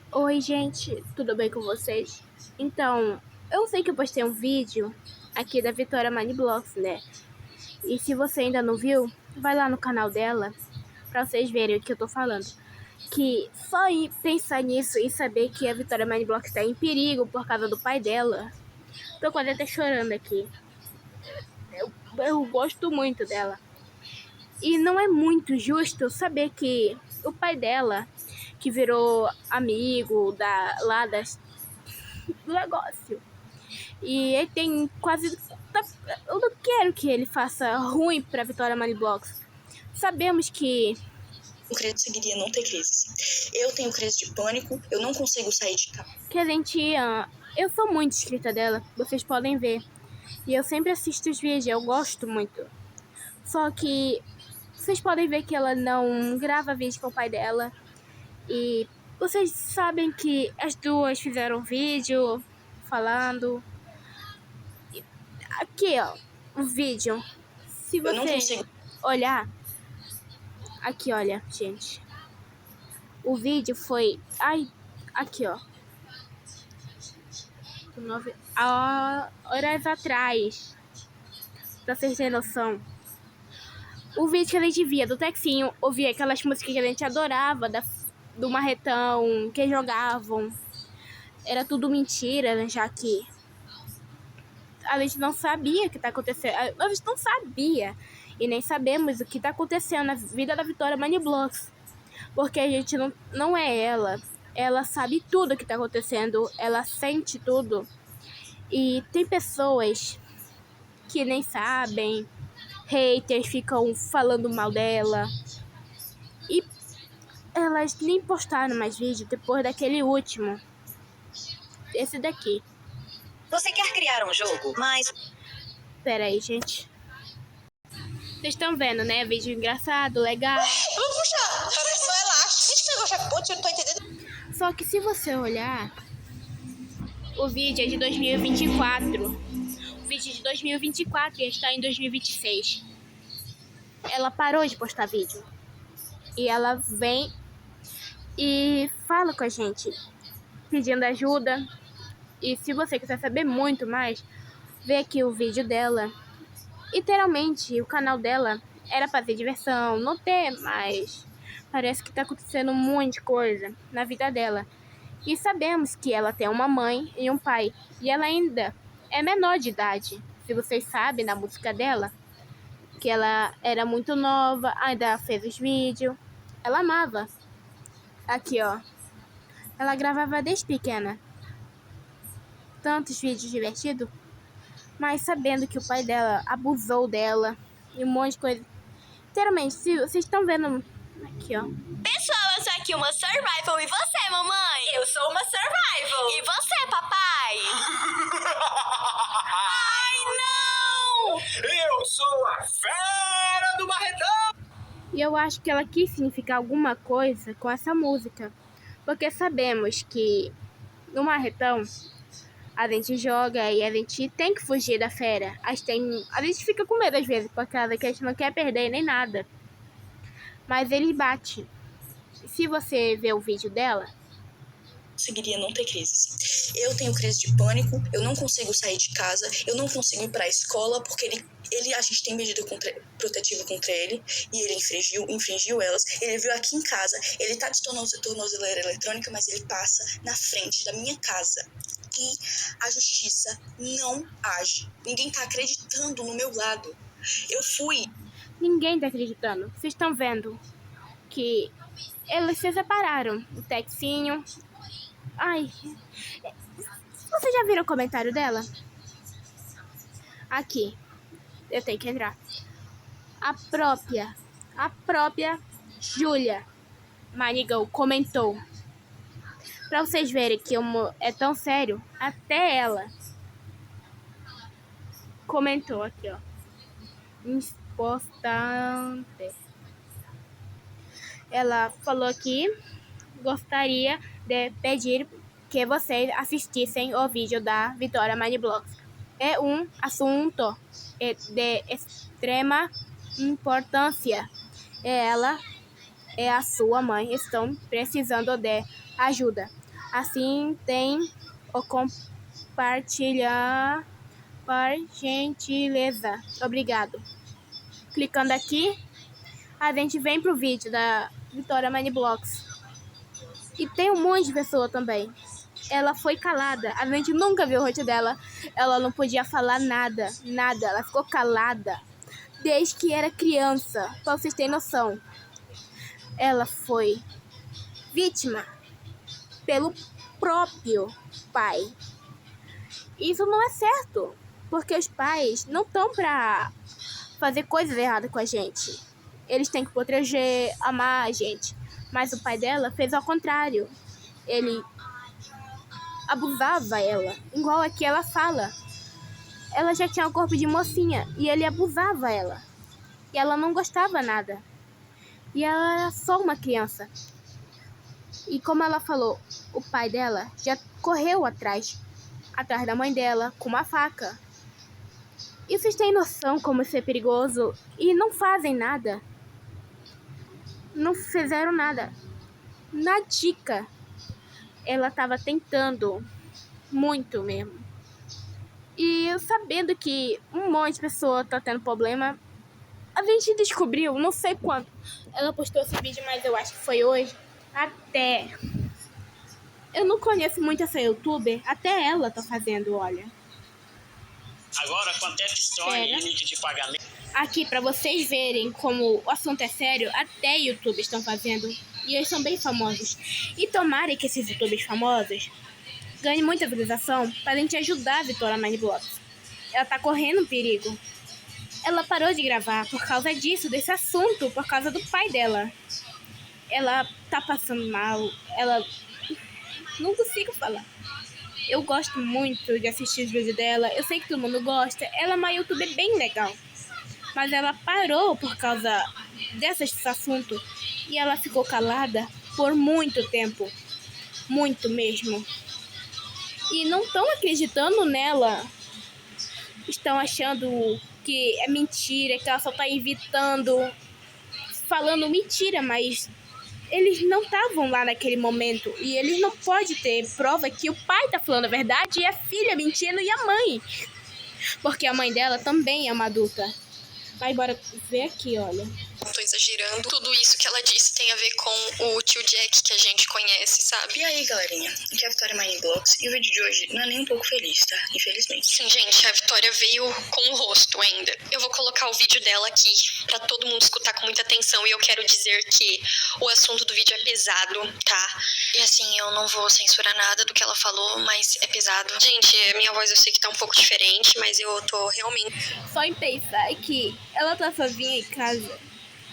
Oi, gente, tudo bem com vocês? Então, eu sei que eu postei um vídeo aqui da Vitória Maniblocks, né? E se você ainda não viu, vai lá no canal dela pra vocês verem o que eu tô falando. Que só em pensar nisso e saber que a Vitória Maniblocks tá em perigo por causa do pai dela. Tô quase até chorando aqui. Eu gosto muito dela. E não é muito justo saber que o pai dela, que virou amigo do negócio, e ele tem quase... Eu não quero que ele faça ruim pra Vitória Moneyblocks. Sabemos que... O conseguiria não ter crises. Eu tenho crise de pânico, eu não consigo sair de casa. Que a gente... eu sou muito inscrita dela, vocês podem ver. E eu sempre assisto os vídeos, eu gosto muito. Só que vocês podem ver que ela não grava vídeo com o pai dela. E vocês sabem que as duas fizeram vídeo falando. Aqui, ó, o vídeo. Se Eu não você consigo. olhar, aqui, olha, gente. O vídeo foi... Ai, aqui, ó. Horas atrás. Pra vocês terem noção. O vídeo que a gente via do Texinho, ouvia aquelas músicas que a gente adorava, do Marretão, que jogavam. Era tudo mentira, né, já que a gente não sabia o que tá acontecendo. A gente não sabia. E nem sabemos o que tá acontecendo na vida da Vitória Moneyblocks. Porque a gente não é ela. Ela sabe tudo o que tá acontecendo. Ela sente tudo. E tem pessoas que nem sabem. Haters ficam falando mal dela. E elas nem postaram mais vídeo depois daquele último. Esse daqui. Você quer criar um jogo, mas... Pera aí, gente. Vocês estão vendo, né? Vídeo engraçado, legal. Puxa, parece um elástico. Esse negócio é ponte, eu não tô entendendo. Só que se você olhar, o vídeo é de 2024. O vídeo de 2024 e está em 2026. Ela parou de postar vídeo. E ela vem e fala com a gente, pedindo ajuda. E se você quiser saber muito mais, vê aqui o vídeo dela. Literalmente, o canal dela era fazer diversão, não ter mais. Parece que tá acontecendo um monte de coisa na vida dela. E sabemos que ela tem uma mãe e um pai. E ela ainda é menor de idade. Se vocês sabem da música dela, que ela era muito nova, ainda fez os vídeos. Ela amava. Aqui, ó. Ela gravava desde pequena. Tantos vídeos divertidos. Mas sabendo que o pai dela abusou dela. E um monte de coisa. Literalmente, se vocês estão vendo... Aqui, ó. Pessoal, eu sou aqui uma survival. E você, mamãe? Eu sou uma survival. E você, papai? Ai, não! Eu sou a fera do Barretão! E eu acho que ela quis significar alguma coisa com essa música. Porque sabemos que no Marretão a gente joga e a gente tem que fugir da fera. A gente fica com medo às vezes, por causa que a gente não quer perder nem nada. Mas ele bate. Se você ver o vídeo dela... Conseguiria não ter crises. Eu tenho crise de pânico, eu não consigo sair de casa, eu não consigo ir pra escola, porque a gente tem medida protetiva contra ele, e ele infringiu elas. Ele veio aqui em casa, ele tá de tornozeleira eletrônica, mas ele passa na frente da minha casa. E a justiça não age. Ninguém tá acreditando no meu lado. Eu fui... Ninguém tá acreditando. Vocês estão vendo que eles se separaram. O Texinho... Ai... Vocês já viram o comentário dela? Aqui. Eu tenho que entrar. A própria Júlia Manigal comentou. Pra vocês verem que é tão sério, até ela comentou aqui, ó. Importante. Ela falou que gostaria de pedir que vocês assistissem o vídeo da Vitória Moneyblocks. É um assunto de extrema importância. Ela e a sua mãe estão precisando de ajuda. Assim tem o compartilhar, por gentileza. Obrigado. Clicando aqui, a gente vem pro vídeo da Vitória Maniblocks. E tem um monte de pessoa também. Ela foi calada. A gente nunca viu o rosto dela. Ela não podia falar nada. Nada. Ela ficou calada. Desde que era criança. Pra vocês terem noção. Ela foi vítima pelo próprio pai. Isso não é certo. Porque os pais não estão pra fazer coisas erradas com a gente. Eles têm que proteger, amar a gente. Mas o pai dela fez ao contrário. Ele abusava ela. Igual aqui ela fala. Ela já tinha o corpo de mocinha e ele abusava ela. E ela não gostava nada. E ela era só uma criança. E como ela falou, o pai dela já correu atrás da mãe dela com uma faca. E vocês têm noção como isso é perigoso e não fazem nada. Não fizeram nada. Na dica, ela estava tentando muito mesmo. E sabendo que um monte de pessoa tá tendo problema, a gente descobriu, não sei quando. Ela postou esse vídeo, mas eu acho que foi hoje. Eu não conheço muito essa youtuber, até ela tá fazendo, olha. Agora, quanto é que estão em limite de pagamento? Aqui, pra vocês verem como o assunto é sério, até youtubers estão fazendo. E eles são bem famosos. E tomara que esses youtubers famosos ganhem muita visualização pra gente ajudar a Vitória Maniblocks. Ela tá correndo um perigo. Ela parou de gravar por causa disso, desse assunto, por causa do pai dela. Ela tá passando mal, ela... Não consigo falar. Eu gosto muito de assistir os vídeos dela, eu sei que todo mundo gosta. Ela é uma youtuber bem legal. Mas ela parou por causa desse assunto e ela ficou calada por muito tempo. Muito mesmo. E não estão acreditando nela. Estão achando que é mentira, que ela só tá evitando, falando mentira, mas eles não estavam lá naquele momento. E eles não podem ter prova que o pai tá falando a verdade e a filha mentindo e a mãe. Porque a mãe dela também é uma adulta. Vai, bora ver aqui, olha. Não tô exagerando. Tudo isso que ela disse tem a ver com o tio Jack que a gente conhece, sabe? E aí, galerinha? Aqui é a Vitória Maniblocks e o vídeo de hoje não é nem um pouco feliz, tá? Infelizmente. Sim, gente, a Vitória veio com o rosto ainda. Eu vou colocar o vídeo dela aqui pra todo mundo escutar com muita atenção e eu quero dizer que o assunto do vídeo é pesado, tá? E assim, eu não vou censurar nada do que ela falou, mas é pesado. Gente, a minha voz eu sei que tá um pouco diferente, mas eu tô realmente... Só em pensar que ela tá sozinha em casa,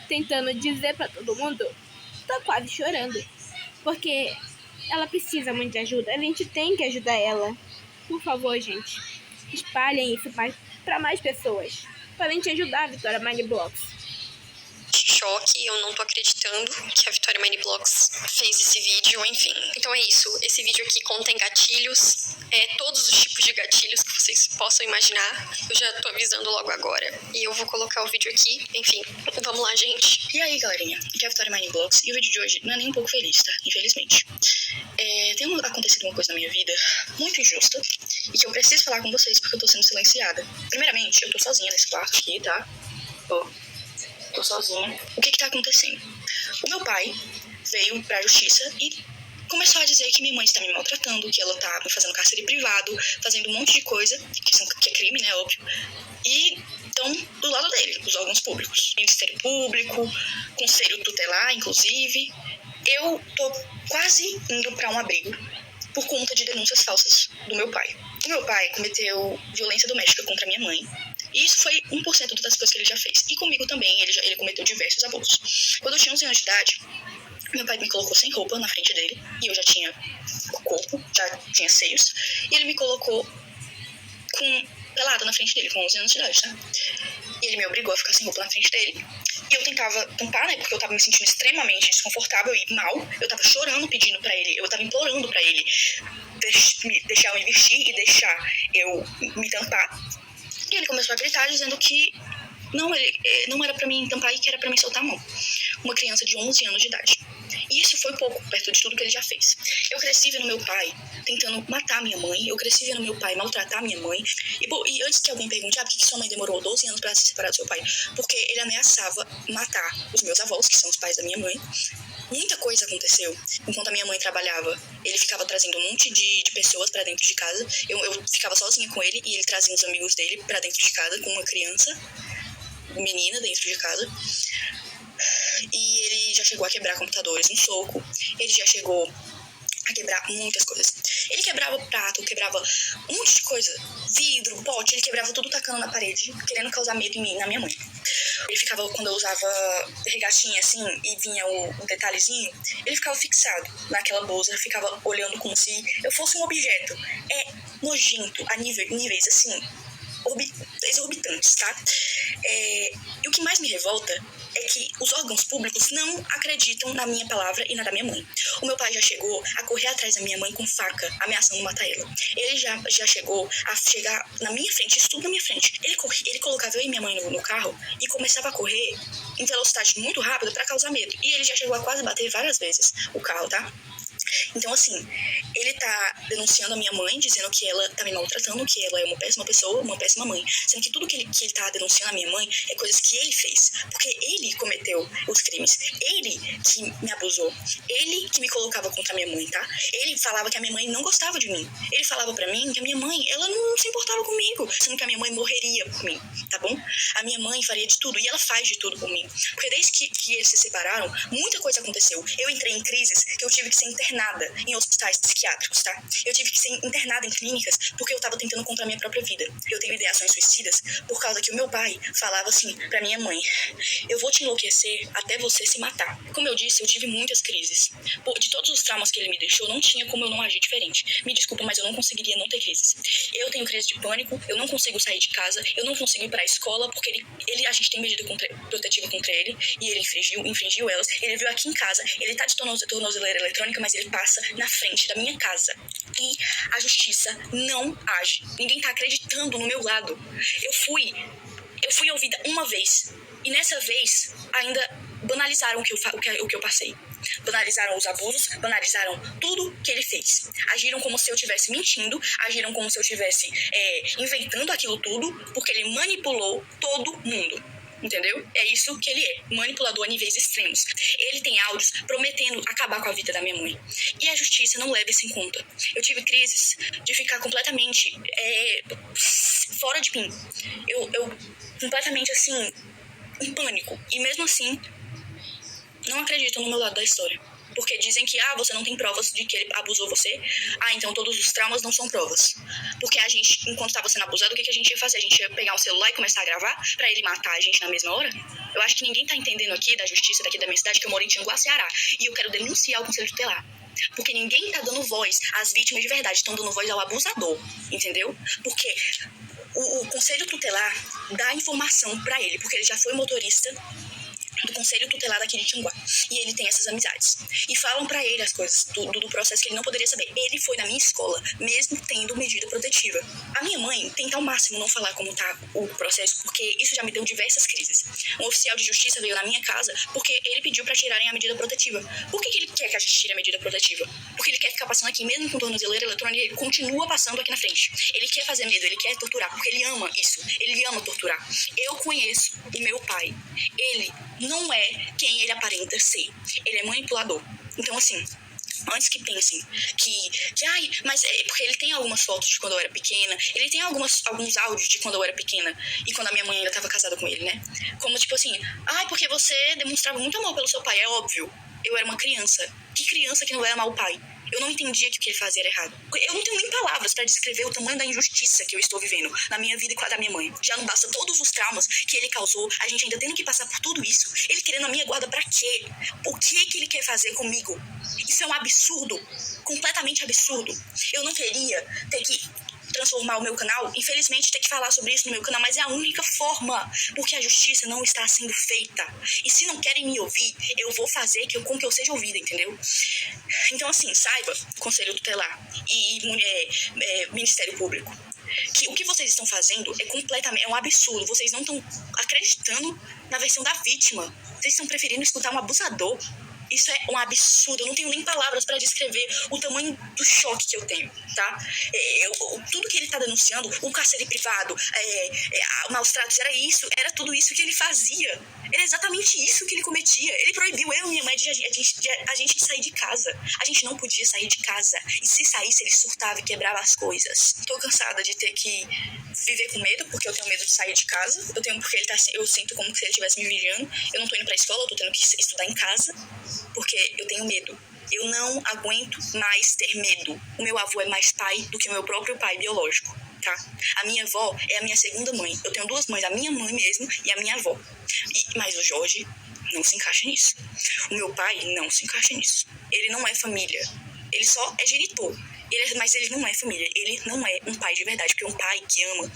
tentando dizer pra todo mundo, tá quase chorando. Porque ela precisa muito de ajuda. A gente tem que ajudar ela. Por favor, gente, espalhem isso pra mais pessoas. Pra gente ajudar a Vitória Maniblocks. choque, eu não tô acreditando que a Vitória Maniblocks fez esse vídeo, enfim. Então é isso, esse vídeo aqui contém gatilhos, todos os tipos de gatilhos que vocês possam imaginar, eu já tô avisando logo agora. E eu vou colocar o vídeo aqui, enfim, vamos lá, gente. E aí, galerinha, aqui é a Vitória Maniblocks e o vídeo de hoje não é nem um pouco feliz, tá? Infelizmente. Tem acontecido uma coisa na minha vida muito injusta e que eu preciso falar com vocês porque eu tô sendo silenciada. Primeiramente, eu tô sozinha nesse quarto aqui, tá? Tô sozinha. O que tá acontecendo? O meu pai veio pra justiça e começou a dizer que minha mãe está me maltratando, que ela tá me fazendo cárcere privado, fazendo um monte de coisa, que é crime, né, óbvio. E estão do lado dele, os órgãos públicos. Ministério Público, Conselho Tutelar, inclusive. Eu tô quase indo pra um abrigo por conta de denúncias falsas do meu pai. O meu pai cometeu violência doméstica contra minha mãe. E isso foi 1% das coisas que ele já fez. E comigo também, ele cometeu diversos abusos. Quando eu tinha 11 anos de idade, meu pai me colocou sem roupa na frente dele. E eu já tinha o corpo, já tinha seios. E ele me colocou pelada na frente dele, com 11 anos de idade, tá? E ele me obrigou a ficar sem roupa na frente dele. E eu tentava tampar, né? Porque eu tava me sentindo extremamente desconfortável e mal. Eu tava chorando, pedindo pra ele. Eu tava implorando pra ele deixar eu me vestir e deixar eu me tampar. E ele começou a gritar, dizendo que não era pra mim tampar e que era pra mim soltar a mão. uma criança de 11 anos de idade. E isso foi pouco, perto de tudo que ele já fez. Eu cresci vendo meu pai tentando matar minha mãe, eu cresci vendo meu pai maltratar minha mãe. E antes que alguém pergunte, por que sua mãe demorou 12 anos para se separar do seu pai? Porque ele ameaçava matar os meus avós, que são os pais da minha mãe. Muita coisa aconteceu. Enquanto a minha mãe trabalhava, ele ficava trazendo um monte de pessoas pra dentro de casa. Eu ficava sozinha com ele e ele trazia os amigos dele pra dentro de casa, com uma criança, menina dentro de casa. E ele já chegou a quebrar computadores no soco. Ele já chegou a quebrar muitas coisas. Ele quebrava prato, quebrava um monte de coisa. Vidro, pote, ele quebrava tudo tacando na parede, querendo causar medo em mim, na minha mãe. Ele ficava, quando eu usava regatinha assim, e vinha o detalhezinho, ele ficava fixado naquela bolsa, ficava olhando como se eu fosse um objeto. É nojento, a níveis assim, exorbitantes, tá? E o que mais me revolta é que os órgãos públicos não acreditam na minha palavra e na da minha mãe. O meu pai já chegou a correr atrás da minha mãe com faca, ameaçando matar ela. Ele já chegou a chegar na minha frente, isso tudo na minha frente. Ele colocava eu e minha mãe no carro e começava a correr em velocidade muito rápida pra causar medo. E ele já chegou a quase bater várias vezes o carro, tá? Então, assim, ele tá denunciando a minha mãe, dizendo que ela tá me maltratando, que ela é uma péssima pessoa, uma péssima mãe. Sendo que tudo que ele tá denunciando a minha mãe é coisas que ele fez. Porque ele cometeu os crimes. Ele que me abusou. Ele que me colocava contra a minha mãe, tá? Ele falava que a minha mãe não gostava de mim. Ele falava pra mim que a minha mãe, ela não se importava comigo. Sendo que a minha mãe morreria por mim, tá bom? A minha mãe faria de tudo, e ela faz de tudo por mim. Porque desde que eles se separaram, muita coisa aconteceu. Eu entrei em crises que eu tive que ser internada em hospitais psiquiátricos, tá? Eu tive que ser internada em clínicas porque eu tava tentando contra a minha própria vida. Eu tenho ideações suicidas por causa que o meu pai falava assim pra minha mãe: eu vou te enlouquecer até você se matar. Como eu disse, eu tive muitas crises. De todos os traumas que ele me deixou, não tinha como eu não agir diferente. Me desculpa, mas eu não conseguiria não ter crises. Eu tenho crise de pânico, eu não consigo sair de casa, eu não consigo ir pra escola porque a gente tem medida protetiva contra ele e ele infringiu elas. Ele veio aqui em casa, ele tá de tornozeleira eletrônica, mas ele passa na frente da minha casa. E a justiça não age. Ninguém tá acreditando no meu lado. Eu fui ouvida uma vez. E nessa vez, ainda banalizaram o que eu passei. Banalizaram os abusos, banalizaram tudo que ele fez. Agiram como se eu estivesse mentindo, agiram como se eu estivesse inventando aquilo tudo, porque ele manipulou todo mundo. Entendeu? É isso que ele é, manipulador a níveis extremos. Ele tem áudios prometendo acabar com a vida da minha mãe. E a justiça não leva isso em conta. Eu tive crises de ficar completamente fora de mim. Eu completamente, assim, em pânico. E mesmo assim, não acreditam no meu lado da história. Porque dizem que, você não tem provas de que ele abusou você. Então todos os traumas não são provas. Porque a gente, enquanto estava sendo abusado, o que a gente ia fazer? A gente ia pegar um celular e começar a gravar pra ele matar a gente na mesma hora? Eu acho que ninguém tá entendendo aqui da justiça daqui da minha cidade, que eu moro em Tianguá, Ceará. E eu quero denunciar o Conselho Tutelar. Porque ninguém tá dando voz às vítimas de verdade, estão dando voz ao abusador, entendeu? Porque o Conselho Tutelar dá informação pra ele, porque ele já foi motorista do Conselho Tutelar aqui de Tianguá. E ele tem essas amizades. E falam pra ele as coisas do processo que ele não poderia saber. Ele foi na minha escola, mesmo tendo medida protetiva. A minha mãe tenta ao máximo não falar como tá o processo, porque isso já me deu diversas crises. Um oficial de justiça veio na minha casa porque ele pediu pra tirarem a medida protetiva. Por que ele quer que a gente tire a medida protetiva? Porque ele quer ficar passando aqui, mesmo com tornozeleira eletrônica, ele continua passando aqui na frente. Ele quer fazer medo, ele quer torturar, porque ele ama isso. Ele ama torturar. Eu conheço o meu pai. Ele não é quem ele aparenta ser. Ele é manipulador. Então, assim, antes que pensem mas é porque ele tem algumas fotos de quando eu era pequena, ele tem alguns áudios de quando eu era pequena e quando a minha mãe ainda estava casada com ele, né? Como tipo assim, porque você demonstrava muito amor pelo seu pai, é óbvio. Eu era uma criança. Que criança que não vai amar o pai? Eu não entendia que o que ele fazia era errado. Eu não tenho nem palavras pra descrever o tamanho da injustiça que eu estou vivendo na minha vida e com a da minha mãe. Já não basta todos os traumas que ele causou, a gente ainda tendo que passar por tudo isso. Ele querendo a minha guarda pra quê? O que ele quer fazer comigo? Isso é um absurdo. Completamente absurdo. Eu não queria ter que transformar o meu canal, infelizmente ter que falar sobre isso no meu canal, mas é a única forma, porque a justiça não está sendo feita. E se não querem me ouvir, eu vou fazer com que eu seja ouvida, entendeu? Então, assim, saiba, Conselho Tutelar e Ministério Público, que o que vocês estão fazendo é um absurdo. Vocês não estão acreditando na versão da vítima. Vocês estão preferindo escutar um abusador. Isso é um absurdo, eu não tenho nem palavras para descrever o tamanho do choque que eu tenho, tá? Tudo que ele tá denunciando, um cárcere privado, maus tratos, era tudo isso que ele fazia. Era exatamente isso que ele cometia. Ele proibiu eu e minha mãe de a gente sair de casa. A gente não podia sair de casa. E se saísse, ele surtava e quebrava as coisas. Tô cansada de ter que viver com medo, porque eu tenho medo de sair de casa. Eu sinto como se ele estivesse me vigiando. Eu não tô indo pra escola, eu tô tendo que estudar em casa. Porque eu tenho medo. Eu não aguento mais ter medo. O meu avô é mais pai do que o meu próprio pai biológico, tá? A minha avó é a minha segunda mãe. Eu tenho duas mães, a minha mãe mesmo e a minha avó. Mas o Jorge não se encaixa nisso. O meu pai não se encaixa nisso. Ele não é família. Ele só é genitor. Mas ele não é família. Ele não é um pai de verdade. Porque um pai que ama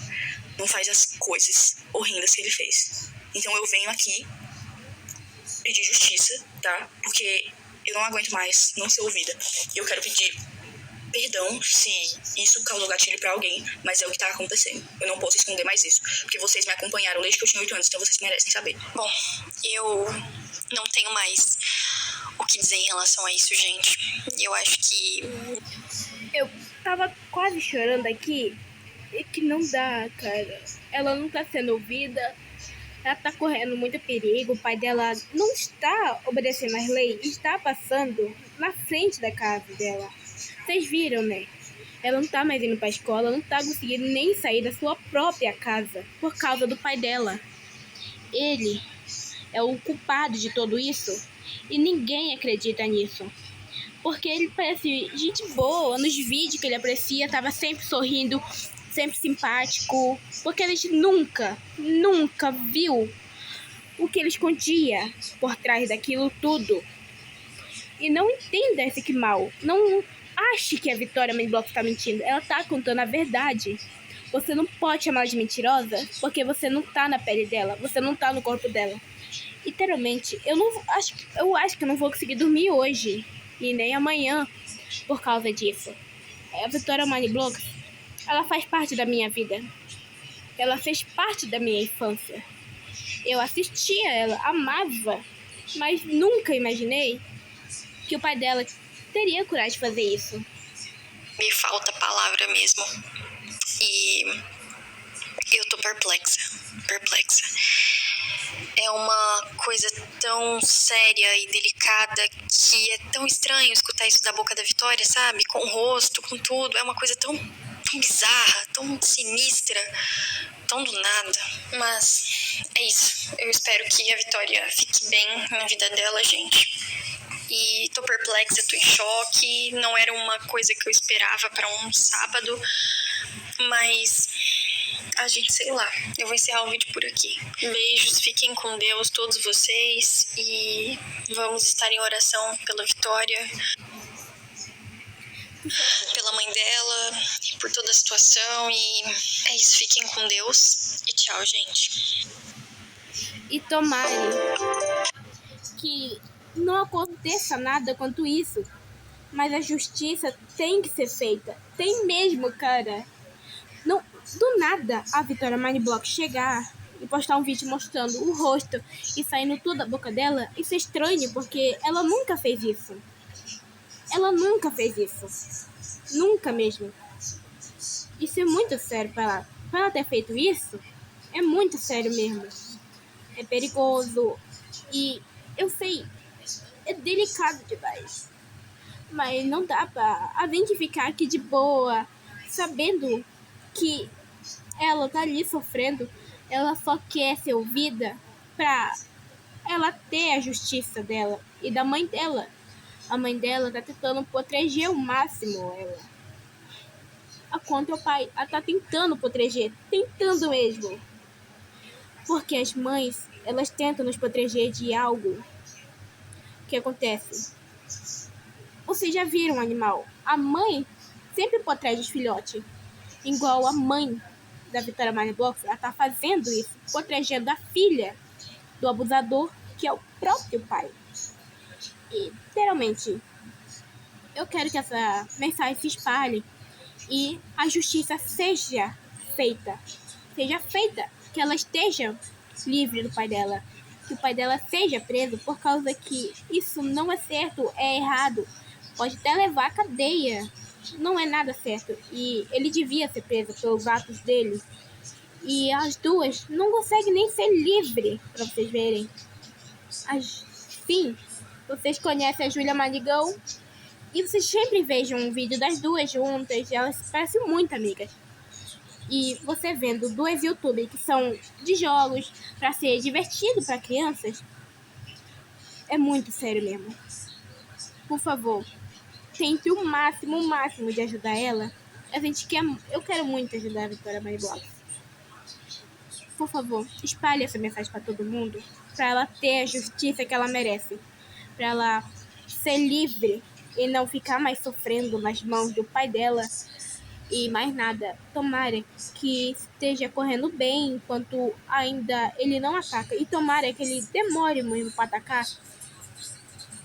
não faz as coisas horrendas que ele fez. Então eu venho aqui pedir justiça, tá? Porque eu não aguento mais não ser ouvida. Eu quero pedir perdão se isso causou gatilho pra alguém, mas é o que tá acontecendo. Eu não posso esconder mais isso, porque vocês me acompanharam desde que eu tinha 8 anos, então vocês merecem saber. Bom, eu não tenho mais o que dizer em relação a isso, gente. Eu acho que... Eu tava quase chorando aqui. E que não dá, cara. Ela não tá sendo ouvida. Ela tá correndo muito perigo. O pai dela não está obedecendo às leis. Está passando na frente da casa dela. Vocês viram, né? Ela não tá mais indo pra escola. Não tá conseguindo nem sair da sua própria casa. Por causa do pai dela. Ele é o culpado de tudo isso. E ninguém acredita nisso. Porque ele parece gente boa. Nos vídeos que ele aprecia, tava sempre sorrindo, sempre simpático. Porque a gente nunca viu o que ele escondia por trás daquilo tudo. E não entenda esse que mal. Não ache que a Vitória Meniblock está mentindo. Ela tá contando a verdade. Você não pode chamar ela de mentirosa porque você não tá na pele dela. Você não tá no corpo dela. Literalmente, eu acho que eu não vou conseguir dormir hoje. E nem amanhã por causa disso. A Vitória Meniblock, ela faz parte da minha vida. Ela fez parte da minha infância. Eu assistia ela, amava. Mas nunca imaginei que o pai dela teria coragem de fazer isso. Me falta palavra mesmo. E eu tô perplexa. É uma coisa tão séria e delicada que é tão estranho escutar isso da boca da Vitória, sabe? Com o rosto, com tudo. É uma coisa tão bizarra, tão sinistra, tão do nada. Mas é isso. Eu espero que a Vitória fique bem na vida dela, gente. E tô perplexa, tô em choque. Não era uma coisa que eu esperava pra um sábado. Mas a gente, sei lá, eu vou encerrar o vídeo por aqui. Beijos, fiquem com Deus todos vocês e vamos estar em oração pela Vitória, pela mãe dela, por toda a situação. E é isso, fiquem com Deus e tchau, gente. E tomara que não aconteça nada quanto isso. Mas a justiça tem que ser feita. Tem mesmo, cara. Não, do nada a Vitória Meniblock chegar e postar um vídeo mostrando o rosto e saindo tudo da boca dela, isso é estranho, porque ela nunca fez isso. Ela nunca fez isso. Nunca mesmo. Isso é muito sério pra ela. Pra ela ter feito isso, é muito sério mesmo. É perigoso. E eu sei, é delicado demais. Mas não dá pra a gente ficar aqui de boa, sabendo que ela tá ali sofrendo. Ela só quer ser ouvida pra ela ter a justiça dela e da mãe dela. A mãe dela tá tentando proteger ao máximo ela. A contra o pai, ela tá tentando proteger, tentando mesmo. Porque as mães, elas tentam nos proteger de algo que acontece. Vocês já viram um animal? A mãe sempre protege os filhotes. Igual a mãe da Vitória Meniblock, ela tá fazendo isso, protegendo a filha do abusador, que é o próprio pai. E, literalmente, eu quero que essa mensagem se espalhe e a justiça seja feita. Seja feita. Que ela esteja livre do pai dela. Que o pai dela seja preso por causa que isso não é certo, é errado. Pode até levar à cadeia. Não é nada certo. E ele devia ser preso pelos atos dele. E as duas não conseguem nem ser livres, pra vocês verem. Sim, vocês conhecem a Júlia Manigão? E vocês sempre vejam um vídeo das duas juntas. Elas parecem muito amigas. E você vendo duas youtubers que são de jogos pra ser divertido pra crianças, é muito sério mesmo. Por favor, tente o máximo de ajudar ela. Eu quero muito ajudar a Vitória Mayblock. Por favor, espalhe essa mensagem pra todo mundo, pra ela ter a justiça que ela merece, pra ela ser livre e não ficar mais sofrendo nas mãos do pai dela. E mais nada, tomara que esteja correndo bem enquanto ainda ele não ataca. E tomara que ele demore muito para atacar,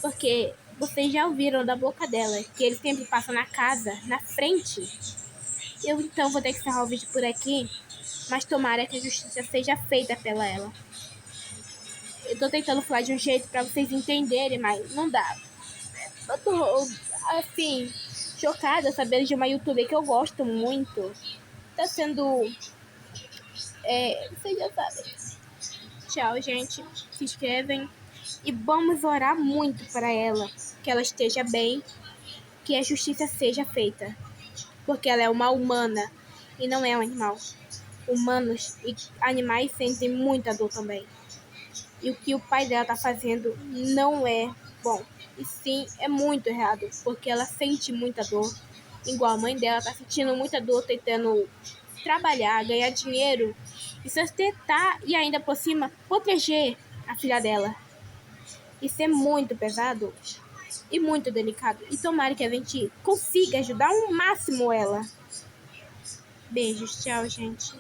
porque vocês já ouviram da boca dela que ele sempre passa na casa, na frente. Eu então vou ter que encerrar o vídeo por aqui, mas tomara que a justiça seja feita pela ela. Eu tô tentando falar de um jeito para vocês entenderem, mas não dá. Eu tô, assim, chocada sabendo de uma youtuber que eu gosto muito. Tá sendo... vocês já sabem. Tchau, gente. Se inscrevem. E vamos orar muito para ela. Que ela esteja bem. Que a justiça seja feita. Porque ela é uma humana. E não é um animal. Humanos e animais sentem muita dor também. E o que o pai dela tá fazendo não é bom. E sim, é muito errado. Porque ela sente muita dor. Igual a mãe dela tá sentindo muita dor, tentando trabalhar, ganhar dinheiro e sustentar e ainda por cima proteger a filha dela. Isso é muito pesado e muito delicado. E tomara que a gente consiga ajudar ao máximo ela. Beijos, tchau, gente.